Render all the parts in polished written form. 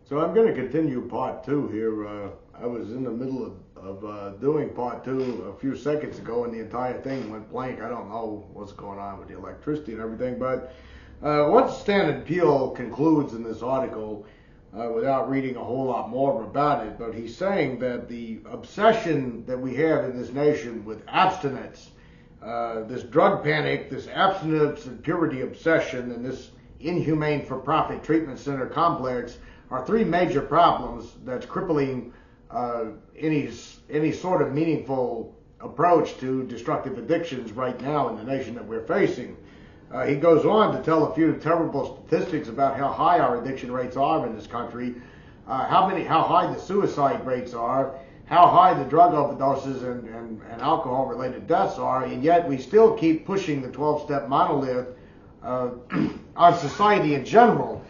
So I'm going to continue part two here. I was in the middle of doing part two a few seconds ago, and the entire thing went blank. I don't know what's going on with the electricity and everything, but what Stanton and Peele concludes in this article, without reading a whole lot more about it, but he's saying that the obsession that we have in this nation with abstinence, this drug panic, this abstinence and purity obsession, and this inhumane for-profit treatment center complex are three major problems that's crippling any sort of meaningful approach to destructive addictions right now in the nation that we're facing. He goes on to tell a few terrible statistics about how high our addiction rates are in this country, how high the suicide rates are, how high the drug overdoses and alcohol-related deaths are, and yet we still keep pushing the 12-step monolith on society in general.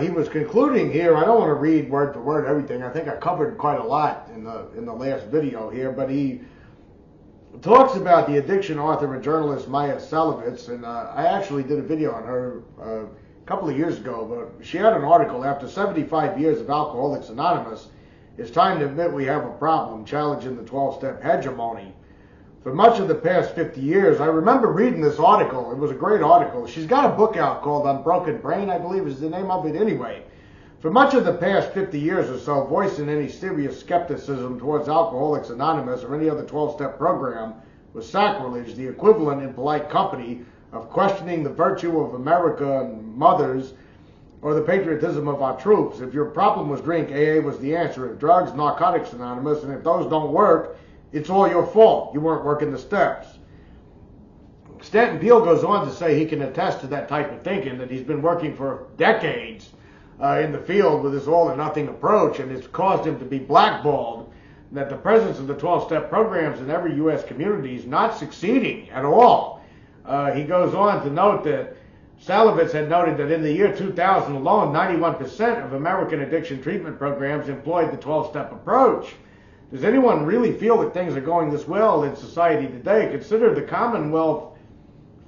He was concluding here. I don't want to read word for word everything. I think I covered quite a lot in the last video here, but he talks about the addiction author and journalist Maya Salovitz, and I actually did a video on her a couple of years ago, but she had an article, after 75 years of Alcoholics Anonymous, it's time to admit we have a problem, challenging the 12-step hegemony. For much of the past 50 years, I remember reading this article. It was a great article. She's got a book out called Unbroken Brain, I believe is the name of it anyway. For much of the past 50 years or so, voicing any serious skepticism towards Alcoholics Anonymous or any other 12-step program was sacrilege, the equivalent in polite company of questioning the virtue of America and mothers or the patriotism of our troops. If your problem was drink, AA was the answer. If drugs, Narcotics Anonymous, and if those don't work, it's all your fault. You weren't working the steps. Stanton Peele goes on to say he can attest to that type of thinking, that he's been working for decades in the field with this all-or-nothing approach, and it's caused him to be blackballed, that the presence of the 12-step programs in every U.S. community is not succeeding at all. He goes on to note that Salovitz had noted that in the year 2000 alone, 91% of American addiction treatment programs employed the 12-step approach. Does anyone really feel that things are going this well in society today? Consider the Commonwealth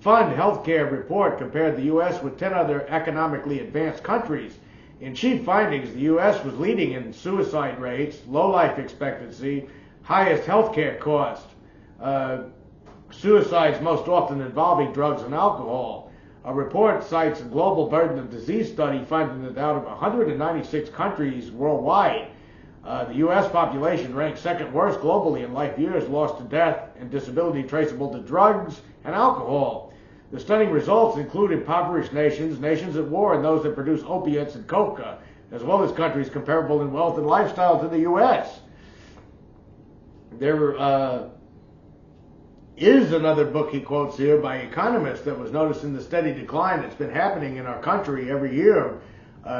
Fund healthcare report compared the U.S. with 10 other economically advanced countries. In chief findings, the U.S. was leading in suicide rates, low life expectancy, highest healthcare cost, suicides most often involving drugs and alcohol. A report cites a global burden of disease study finding that out of 196 countries worldwide, the U.S. population ranks second worst globally in life years lost to death and disability traceable to drugs and alcohol. The stunning results include impoverished nations, nations at war, and those that produce opiates and coca, as well as countries comparable in wealth and lifestyle to the U.S. There is another book he quotes here by economists that was noticing the steady decline that's been happening in our country every year,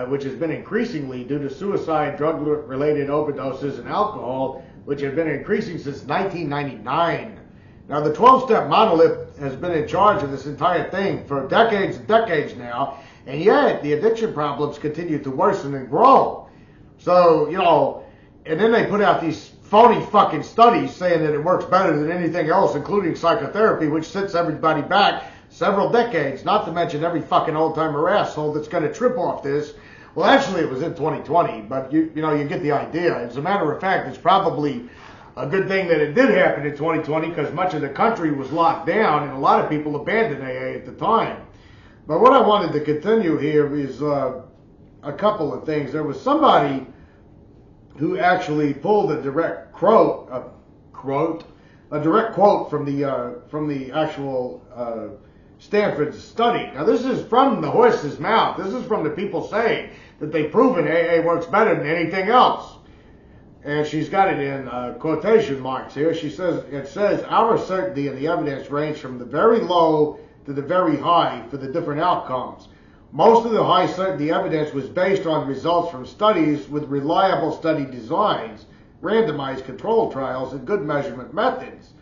which has been increasingly due to suicide, drug-related overdoses, and alcohol, which have been increasing since 1999. Now, the 12-step monolith has been in charge of this entire thing for decades and decades now, and yet the addiction problems continue to worsen and grow. So, you know, and then they put out these phony fucking studies saying that it works better than anything else, including psychotherapy, which sets everybody back several decades, not to mention every fucking old-timer asshole that's going to trip off this. Well, actually, it was in 2020, but you know, you get the idea. As a matter of fact, it's probably a good thing that it did happen in 2020 because much of the country was locked down and a lot of people abandoned AA at the time. But what I wanted to continue here is a couple of things. There was somebody who actually pulled a direct quote from the actual Stanford study. Now, this is from the horse's mouth. This is from the people saying that they've proven AA works better than anything else. And she's got it in quotation marks here. She says, it says, our certainty in the evidence range from the very low to the very high for the different outcomes. Most of the high certainty evidence was based on results from studies with reliable study designs, randomized control trials, and good measurement methods.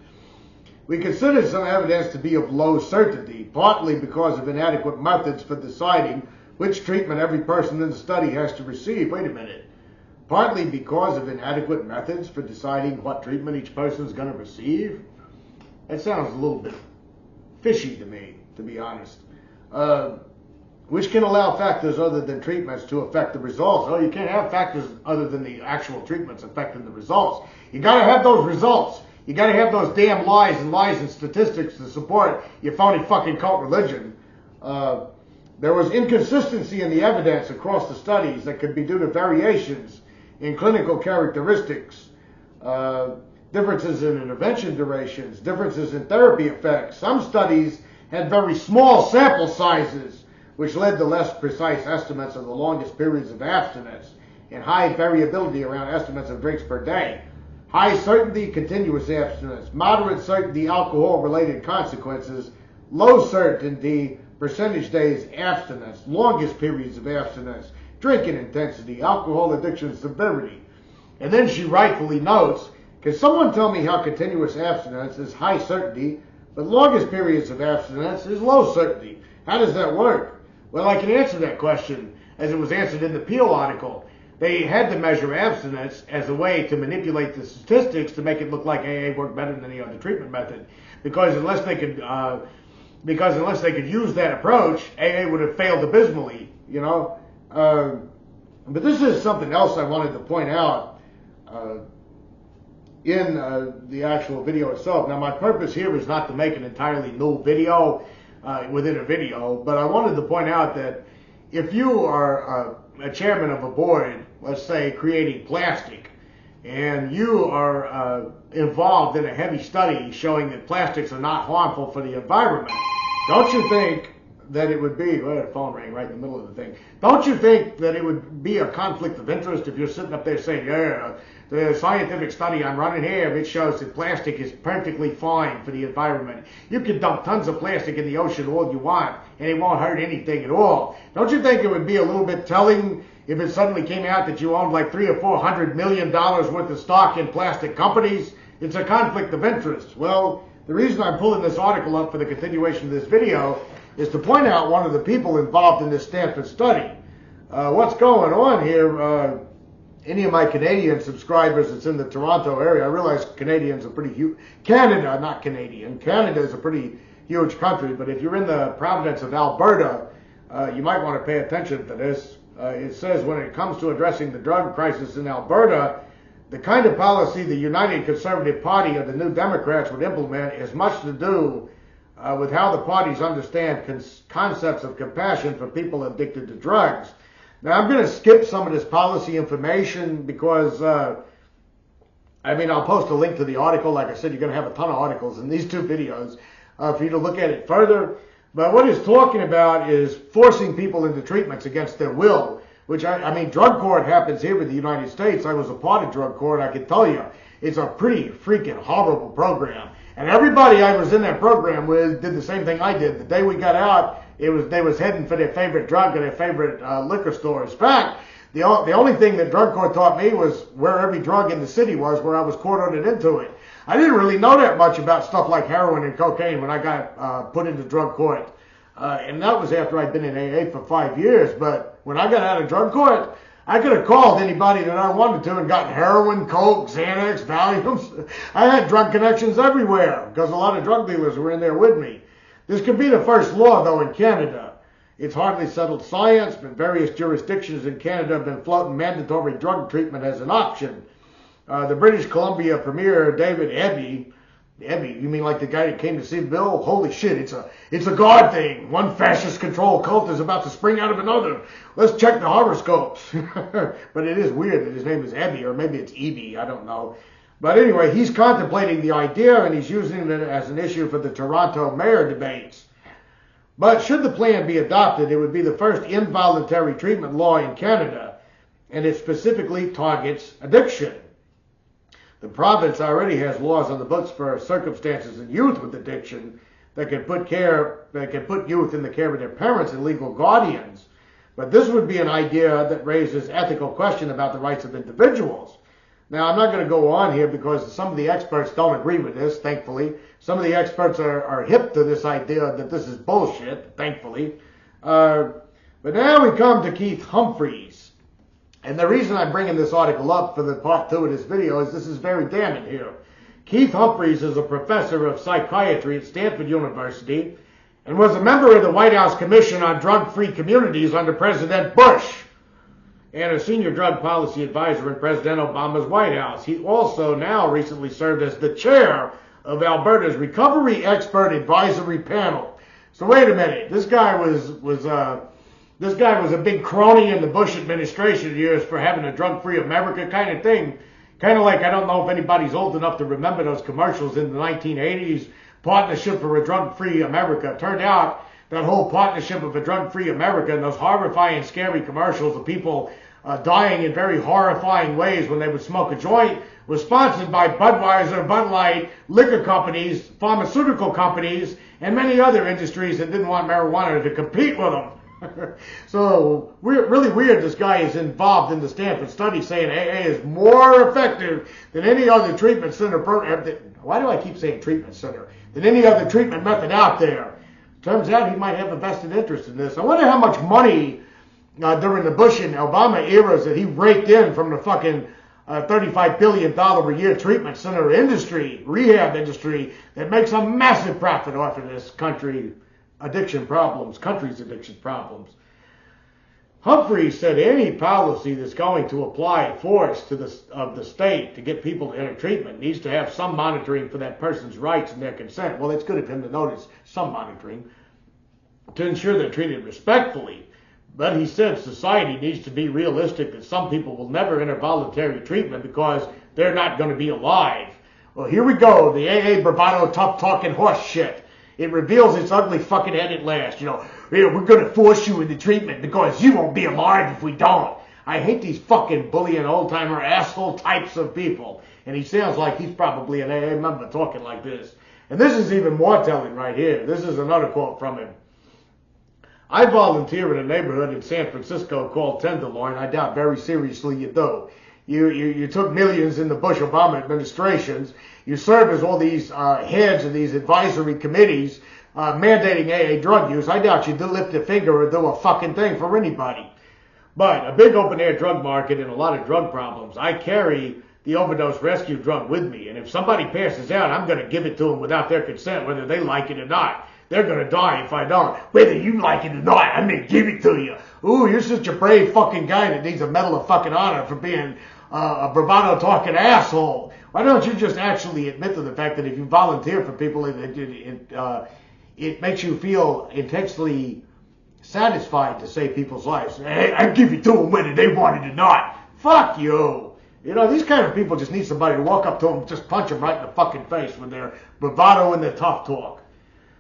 We considered some evidence to be of low certainty, partly because of inadequate methods for deciding which treatment every person in the study has to receive. Wait a minute. Partly because of inadequate methods for deciding what treatment each person is going to receive? That sounds a little bit fishy to me, to be honest. which can allow factors other than treatments to affect the results. Oh, you can't have factors other than the actual treatments affecting the results. You got to have those results. You got to have those damn lies and statistics to support your phony fucking cult religion. There was inconsistency in the evidence across the studies that could be due to variations in clinical characteristics, differences in intervention durations, differences in therapy effects. Some studies had very small sample sizes, which led to less precise estimates of the longest periods of abstinence, and high variability around estimates of drinks per day. High certainty, continuous abstinence. Moderate certainty, alcohol-related consequences. Low certainty, percentage days abstinence. Longest periods of abstinence. Drinking intensity, alcohol addiction severity. And then she rightfully notes, can someone tell me how continuous abstinence is high certainty, but longest periods of abstinence is low certainty? How does that work? Well, I can answer that question as it was answered in the Peele article. They had to measure abstinence as a way to manipulate the statistics to make it look like AA worked better than any other treatment method. Because unless they could use that approach, AA would have failed abysmally, you know. But this is something else I wanted to point out in the actual video itself. Now, my purpose here is not to make an entirely new video within a video, but I wanted to point out that if you are a chairman of a board, let's say creating plastic, and you are involved in a heavy study showing that plastics are not harmful for the environment, don't you think that it would be, well, the phone rang right in the middle of the thing, don't you think that it would be a conflict of interest if you're sitting up there saying, yeah, the scientific study I'm running here, it shows that plastic is perfectly fine for the environment. You can dump tons of plastic in the ocean all you want, and it won't hurt anything at all. Don't you think it would be a little bit telling if it suddenly came out that you owned like $300 or $400 million worth of stock in plastic companies? It's a conflict of interest. Well, the reason I'm pulling this article up for the continuation of this video is to point out one of the people involved in this Stanton study. What's going on here, any of my Canadian subscribers that's in the Toronto area, I realize Canadians are pretty huge. Canada, not Canadian. Canada is a pretty huge country, but if you're in the province of Alberta, you might want to pay attention to this. It says when it comes to addressing the drug crisis in Alberta, the kind of policy the United Conservative Party or the New Democrats would implement is much to do with how the parties understand concepts of compassion for people addicted to drugs. Now, I'm going to skip some of this policy information because, I'll post a link to the article. Like I said, you're going to have a ton of articles in these two videos for you to look at it further. But what it's talking about is forcing people into treatments against their will, which, drug court happens here in the United States. I was a part of drug court. I can tell you, it's a pretty freaking horrible program. And everybody I was in that program with did the same thing I did. The day we got out, they was heading for their favorite drug or their favorite liquor stores. In fact, the only thing that drug court taught me was where every drug in the city was, where I was court-ordered into it. I didn't really know that much about stuff like heroin and cocaine when I got put into drug court. And that was after I'd been in AA for 5 years. But when I got out of drug court, I could have called anybody that I wanted to and gotten heroin, coke, Xanax, Valiums. I had drug connections everywhere because a lot of drug dealers were in there with me. This could be the first law, though, in Canada. It's hardly settled science, but various jurisdictions in Canada have been floating mandatory drug treatment as an option. The British Columbia Premier, David Eby, you mean like the guy that came to see Bill? Holy shit, it's a God thing. One fascist-controlled cult is about to spring out of another. Let's check the horoscopes. But it is weird that his name is Eby, or maybe it's Eby, I don't know. But anyway, he's contemplating the idea, and he's using it as an issue for the Toronto mayor debates. But should the plan be adopted, it would be the first involuntary treatment law in Canada, and it specifically targets addiction. The province already has laws on the books for circumstances in youth with addiction that can put youth in the care of their parents and legal guardians. But this would be an idea that raises ethical question about the rights of individuals. Now, I'm not going to go on here because some of the experts don't agree with this, thankfully. Some of the experts are hip to this idea that this is bullshit, thankfully. But now we come to Keith Humphreys. And the reason I'm bringing this article up for the part 2 of this video is this is very damning here. Keith Humphreys is a professor of psychiatry at Stanford University and was a member of the White House Commission on Drug-Free Communities under President Bush, and a senior drug policy advisor in President Obama's White House. He also now recently served as the chair of Alberta's Recovery Expert Advisory Panel. So wait a minute, this guy was a big crony in the Bush administration years for having a drug-free America kind of thing. Kind of like, I don't know if anybody's old enough to remember those commercials in the 1980s, Partnership for a Drug-Free America. It turned out that whole Partnership of a Drug-Free America and those horrifying, scary commercials of people dying in very horrifying ways when they would smoke a joint was sponsored by Budweiser, Bud Light, liquor companies, pharmaceutical companies, and many other industries that didn't want marijuana to compete with them. So really weird this guy is involved in the Stanton study saying AA is more effective than any other treatment center program. Why do I keep saying treatment center? Than any other treatment method out there. Turns out he might have a vested interest in this. I wonder how much money during the Bush and Obama eras that he raked in from the fucking $35 billion a year treatment center industry, rehab industry, that makes a massive profit off of this country's addiction problems. Humphreys said any policy that's going to apply force to the state to get people to enter treatment needs to have some monitoring for that person's rights and their consent. Well, it's good of him to notice some monitoring to ensure they're treated respectfully. But he said society needs to be realistic that some people will never enter voluntary treatment because they're not going to be alive. Well, here we go, the AA bravado tough talking horse shit. It reveals its ugly fucking head at last. You know, we're going to force you into treatment because you won't be alive if we don't. I hate these fucking bullying old-timer asshole types of people. And he sounds like he's probably an AA member talking like this. And this is even more telling right here. This is another quote from him. I volunteer in a neighborhood in San Francisco called Tenderloin. I doubt very seriously you do. You took millions in the Bush-Obama administrations. You serve as all these heads of these advisory committees mandating AA drug use. I doubt you did lift a finger or do a fucking thing for anybody. But a big open-air drug market and a lot of drug problems. I carry the overdose rescue drug with me. And if somebody passes out, I'm going to give it to them without their consent, whether they like it or not. They're going to die if I don't. Whether you like it or not, I'm going to give it to you. Ooh, you're such a brave fucking guy that needs a Medal of fucking Honor for being a bravado talking asshole. Why don't you just actually admit to the fact that if you volunteer for people, it makes you feel intensely satisfied to save people's lives. Hey, I give it to them whether they want it or not. Fuck you. You know, these kind of people just need somebody to walk up to them and just punch them right in the fucking face with their bravado and their tough talk.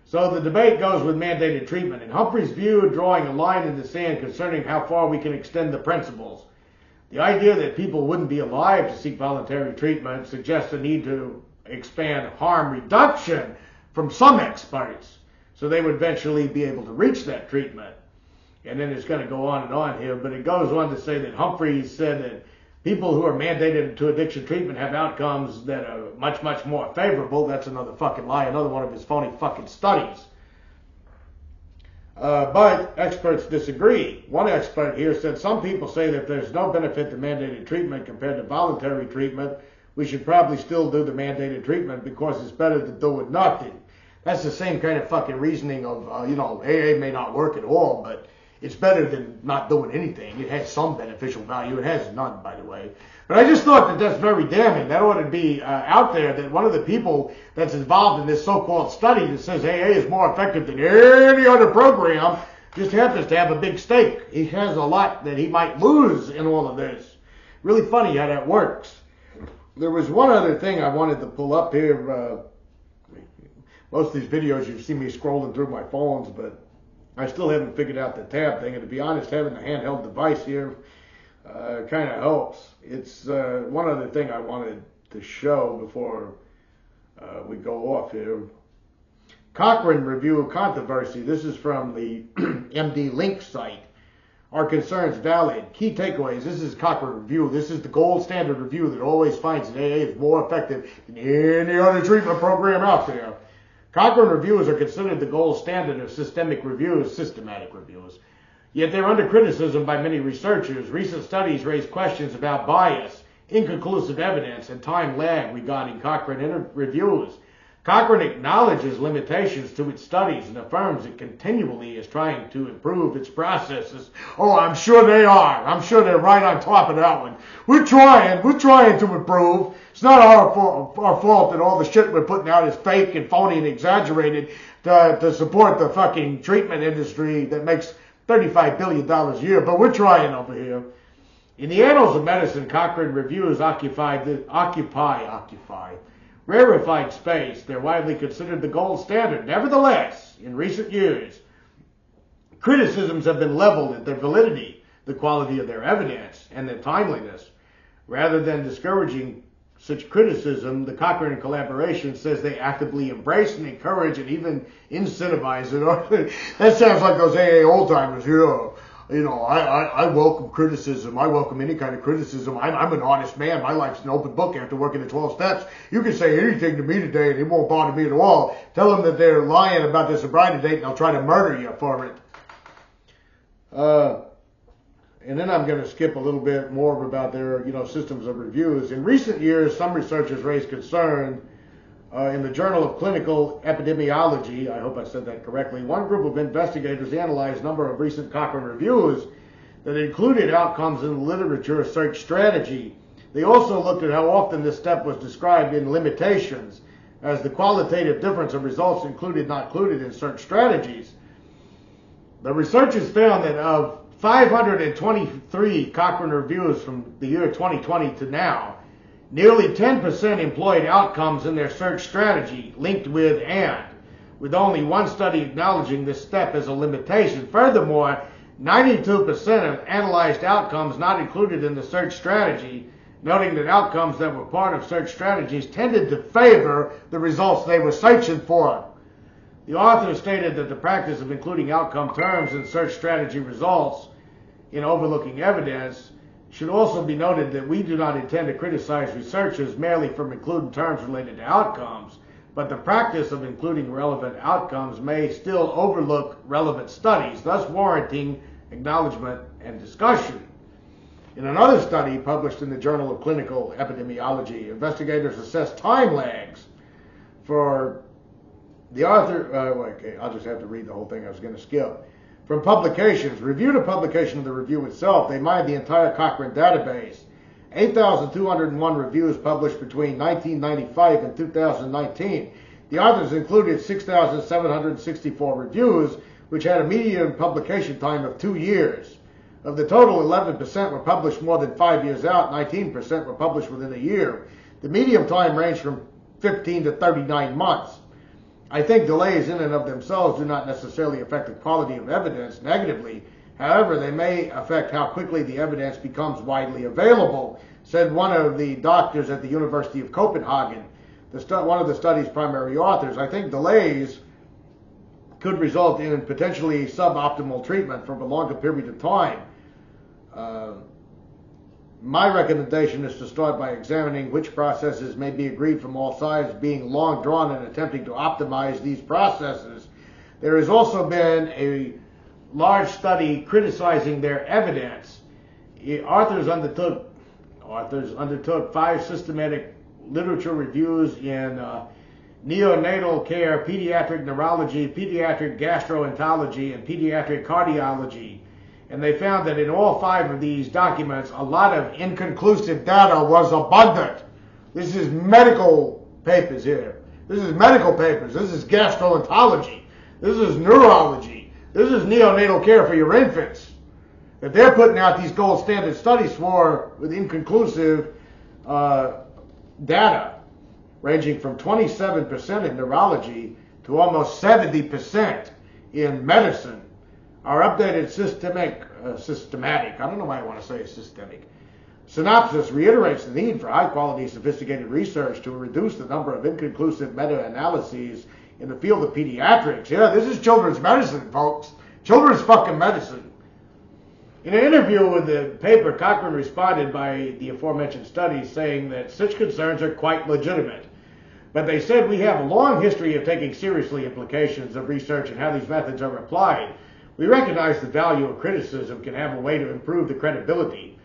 So the debate goes with mandated treatment. In Humphrey's view, drawing a line in the sand concerning how far we can extend the principles. The idea that people wouldn't be alive to seek voluntary treatment suggests a need to expand harm reduction from some experts so they would eventually be able to reach that treatment. And then it's going to go on and on here, but it goes on to say that Humphreys said that people who are mandated to addiction treatment have outcomes that are much, much more favorable. That's another fucking lie, another one of his phony fucking studies. But experts disagree. One expert here said some people say that if there's no benefit to mandated treatment compared to voluntary treatment, we should probably still do the mandated treatment because it's better than doing nothing. That's the same kind of fucking reasoning of, AA may not work at all, but it's better than not doing anything. It has some beneficial value. It has none, by the way. But I just thought that that's very damning. That ought to be out there, that one of the people that's involved in this so-called study that says AA is more effective than any other program just happens to have a big stake. He has a lot that he might lose in all of this. Really funny how that works. There was one other thing I wanted to pull up here. Most of these videos you've seen me scrolling through my phones, but I still haven't figured out the tab thing, and to be honest, having a handheld device here kind of helps. It's one other thing I wanted to show before we go off here. Cochrane Review Controversy. This is from the MD Link site. Are concerns valid? Key takeaways. This is Cochrane Review. This is the gold standard review that always finds that AA is more effective than any other treatment program out there. Cochrane reviews are considered the gold standard of systematic reviews. Yet they're under criticism by many researchers. Recent studies raise questions about bias, inconclusive evidence, and time lag regarding Cochrane reviews. Cochrane acknowledges limitations to its studies and affirms it continually is trying to improve its processes. Oh, I'm sure they are. I'm sure they're right on top of that one. We're trying to improve. It's not our fault that all the shit we're putting out is fake and phony and exaggerated to support the fucking treatment industry that makes $35 billion a year, but we're trying over here. In the Annals of Medicine, Cochrane reviews occupy rarefied space. They're widely considered the gold standard. Nevertheless, in recent years, criticisms have been leveled at their validity, the quality of their evidence, and their timeliness. Rather than discouraging such criticism, the Cochrane collaboration says they actively embrace and encourage and even incentivize it. That sounds like those AA old-timers here. You know, I welcome criticism. I welcome any kind of criticism. I'm an honest man. My life's an open book after working the 12 steps. You can say anything to me today and it won't bother me at all. Tell them that they're lying about their sobriety date and they'll try to murder you for it. And then I'm going to skip a little bit more about their, systems of reviews. In recent years, some researchers raised concern in the Journal of Clinical Epidemiology, I hope I said that correctly, one group of investigators analyzed a number of recent Cochrane reviews that included outcomes in the literature search strategy. They also looked at how often this step was described in limitations, as the qualitative difference of results included not included in search strategies. The researchers found that of 523 Cochrane reviews from the year 2020 to now, nearly 10% employed outcomes in their search strategy linked with only one study acknowledging this step as a limitation. Furthermore, 92% of analyzed outcomes not included in the search strategy, noting that outcomes that were part of search strategies tended to favor the results they were searching for. The author stated that the practice of including outcome terms in search strategy results in overlooking evidence should also be noted that we do not intend to criticize researchers merely for including terms related to outcomes, but the practice of including relevant outcomes may still overlook relevant studies, thus warranting acknowledgement and discussion. In another study published in the Journal of Clinical Epidemiology, investigators assessed time lags for the author. Okay, I'll just have to read the whole thing. I was going to skip. From publications, reviewed a publication of the review itself. They mined the entire Cochrane database. 8,201 reviews published between 1995 and 2019. The authors included 6,764 reviews, which had a median publication time of 2 years. Of the total, 11% were published more than 5 years out, 19% were published within a year. The median time ranged from 15 to 39 months. I think delays in and of themselves do not necessarily affect the quality of evidence negatively. However, they may affect how quickly the evidence becomes widely available, said one of the doctors at the University of Copenhagen, one of the study's primary authors. I think delays could result in potentially suboptimal treatment for a longer period of time. My recommendation is to start by examining which processes may be agreed from all sides, being long drawn and attempting to optimize these processes. There has also been a large study criticizing their evidence. Authors undertook 5 systematic literature reviews in neonatal care, pediatric neurology, pediatric gastroenterology, and pediatric cardiology. And they found that in all 5 of these documents, a lot of inconclusive data was abundant. This is medical papers here. This is medical papers. This is gastroenterology. This is neurology. This is neonatal care for your infants. That they're putting out these gold standard studies for with inconclusive data, ranging from 27% in neurology to almost 70% in medicine. Our updated systematic, I don't know why I want to say systemic, synopsis reiterates the need for high-quality, sophisticated research to reduce the number of inconclusive meta-analyses in the field of pediatrics. Yeah, this is children's medicine, folks. Children's fucking medicine. In an interview with the paper, Cochrane responded by the aforementioned studies saying that such concerns are quite legitimate. But they said we have a long history of taking seriously implications of research and how these methods are applied. We recognize the value of criticism can have a way to improve the credibility.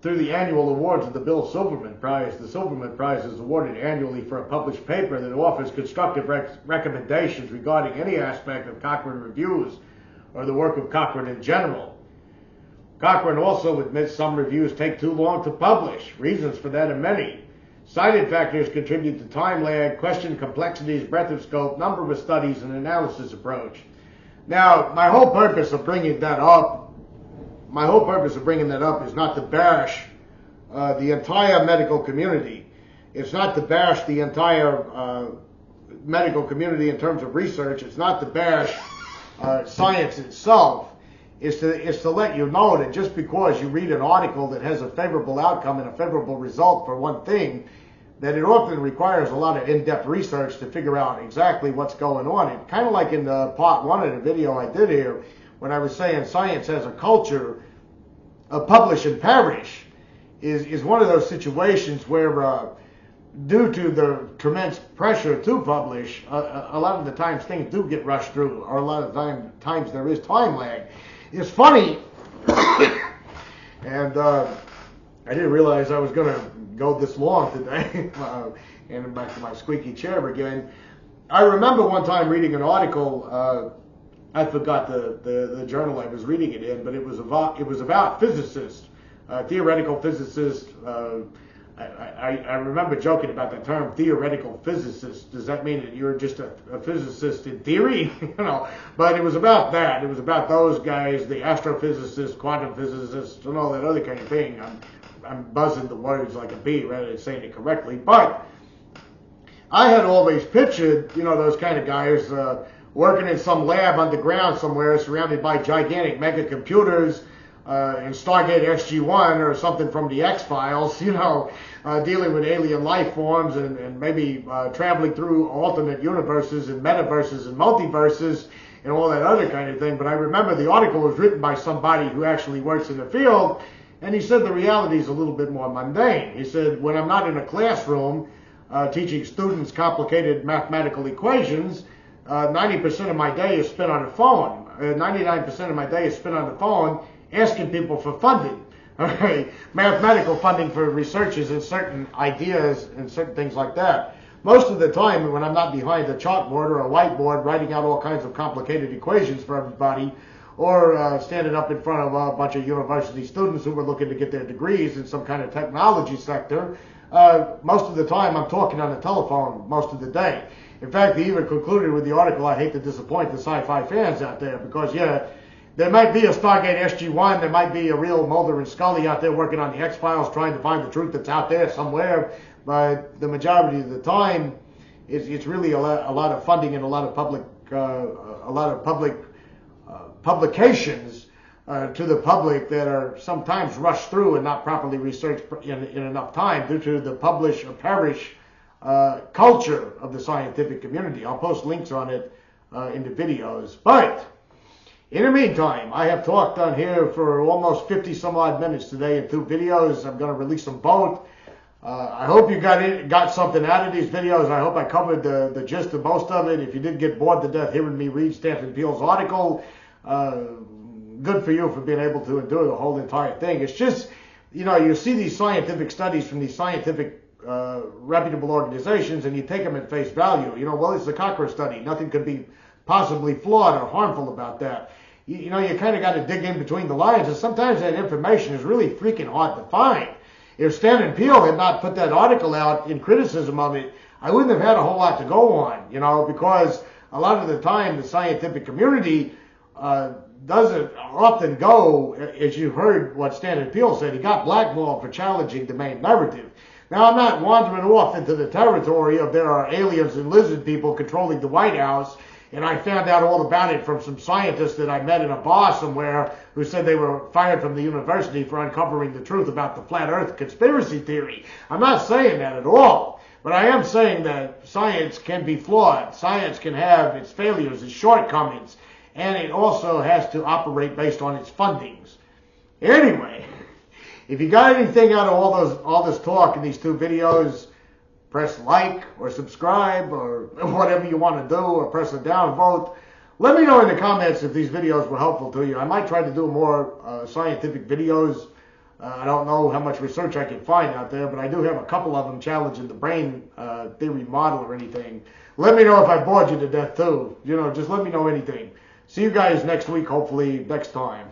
through the annual awards of the Bill Silverman Prize. The Silverman Prize is awarded annually for a published paper that offers constructive recommendations regarding any aspect of Cochrane reviews or the work of Cochrane in general. Cochrane also admits some reviews take too long to publish. Reasons for that are many. Cited factors contribute to time lag, question complexities, breadth of scope, number of studies, and analysis approach. Now, my whole purpose of bringing that up is not to bash the entire medical community. It's not to bash the entire medical community in terms of research. It's not to bash science itself. It's to let you know that just because you read an article that has a favorable outcome and a favorable result for one thing, that it often requires a lot of in-depth research to figure out exactly what's going on. It kind of like in part one of the video I did here, when I was saying science has a culture of publish and perish, is one of those situations where due to the tremendous pressure to publish, a lot of the times things do get rushed through, or a lot of times there is time lag. It's funny, and I didn't realize I was going to go this long today, and back to my squeaky chair again. I remember one time reading an article, I forgot the journal I was reading it in, but it was about physicists, theoretical physicists. I remember joking about the term theoretical physicist. Does that mean that you're just a physicist in theory? But it was about that. It was about those guys, the astrophysicists, quantum physicists, and all that other kind of thing. I'm buzzing the words like a bee rather than saying it correctly. But I had always pictured, those kind of guys working in some lab underground somewhere, surrounded by gigantic mega computers, in Stargate SG-1 or something from the X-Files, dealing with alien life forms and maybe traveling through alternate universes and metaverses and multiverses and all that other kind of thing. But I remember the article was written by somebody who actually works in the field, and he said the reality is a little bit more mundane. He said, when I'm not in a classroom teaching students complicated mathematical equations, 90% of my day is spent on the phone. 99% of my day is spent on the phone asking people for funding, mathematical funding for researches in certain ideas and certain things like that. Most of the time, when I'm not behind a chalkboard or a whiteboard writing out all kinds of complicated equations for everybody, or standing up in front of a bunch of university students who were looking to get their degrees in some kind of technology sector, most of the time I'm talking on the telephone most of the day. In fact, he even concluded with the article, I hate to disappoint the sci-fi fans out there, because there might be a Stargate SG-1, there might be a real Mulder and Scully out there working on the X-Files trying to find the truth that's out there somewhere, but the majority of the time it's really a lot of funding and a lot of public publications to the public that are sometimes rushed through and not properly researched in enough time due to the publish or perish culture of the scientific community. I'll post links on it in the videos. But in the meantime, I have talked on here for almost 50 some odd minutes today in 2 videos. I'm going to release them both. I hope you got something out of these videos. I hope I covered the gist of most of it. If you did get bored to death hearing me read Stanton Peele's article, good for you for being able to endure the whole entire thing. It's just, you see these scientific studies from these scientific reputable organizations and you take them at face value. Well, it's a Cochrane study. Nothing could be possibly flawed or harmful about that. You kind of got to dig in between the lines, and sometimes that information is really freaking hard to find. If Stanton Peele had not put that article out in criticism of it, I wouldn't have had a whole lot to go on, because a lot of the time the scientific community doesn't often go, as you heard what Stanton Peele said, he got blackballed for challenging the main narrative. Now, I'm not wandering off into the territory of there are aliens and lizard people controlling the White House, and I found out all about it from some scientists that I met in a bar somewhere who said they were fired from the university for uncovering the truth about the flat earth conspiracy theory. I'm not saying that at all, but I am saying that science can be flawed. Science can have its failures, its shortcomings, and it also has to operate based on its fundings. Anyway, if you got anything out of all this talk in these 2 videos, press like or subscribe or whatever you want to do, or press a downvote. Let me know in the comments if these videos were helpful to you. I might try to do more scientific videos I don't know how much research I can find out there, but I do have a couple of them challenging the brain theory model or anything. Let me know if I bored you to death too. Just let me know anything. See you guys next week, hopefully next time.